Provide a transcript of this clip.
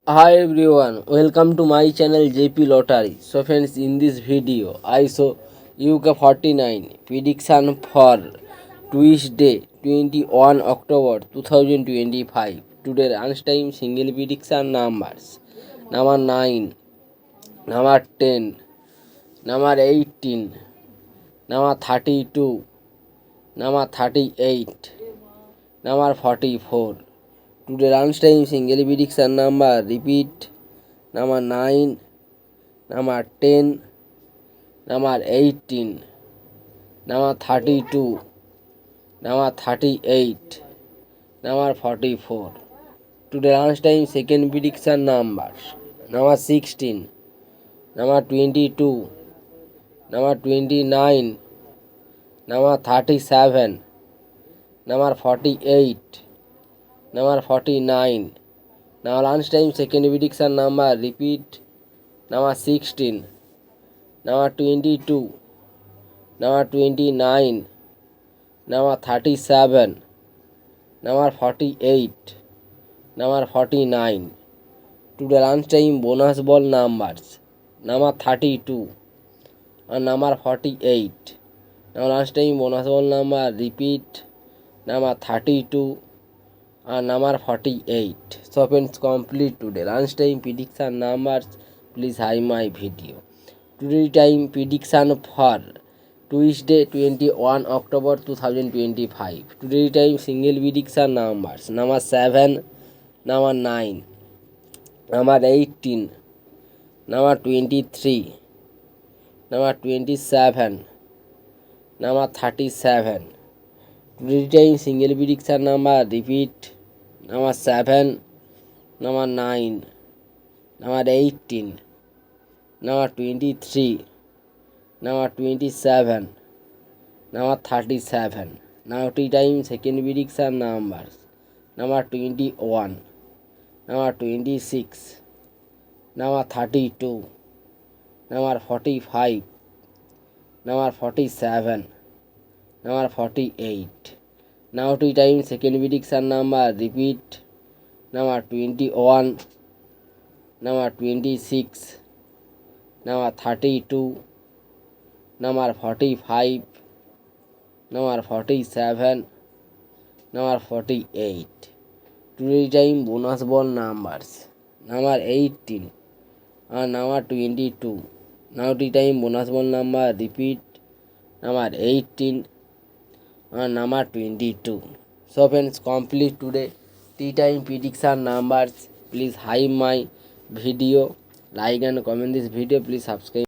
Hi everyone, welcome to my channel JP Lottery. So friends, in this video I show UK 49 prediction for Tuesday 21 October 2025. Today lunchtime single prediction numbers. Number 9, number 10, number 18, number 32, number 38, number 44. Today lunchtime single prediction number repeat number 9, number 10, number 18, number 32, number 38, number 44. Today lunchtime second prediction numbers number 16, number 22, number 29, number 37, number 48, number 49. Now lunchtime second prediction number repeat number 16, number 22, number 29, number 37, number 48, number 49. Today lunchtime bonus ball numbers number 32 and number 48. Now lunchtime bonus ball number repeat number 32 and number 48. So friends, complete today lunchtime prediction numbers. Please hide my video. Today time prediction for Tuesday 21 October 2025. Today time single prediction numbers number 7, number 9, number 18, number 23, number 27, number 37. Today time single prediction number repeat number 7, number 9, number 18, number 23, number 27, number 37. Now tea time second prediction numbers number 21, number 26, number 32, number 45, number 47, number 48. Now tea time second prediction number repeat number 21, number 26, number 32, number 45, number 47, number 48. Today time bonus ball numbers number 18 and number 22. Now tea time bonus ball number repeat number 18 and number 22. So friends, complete today tea time prediction numbers. Please hide my video, like and comment this video. Please subscribe.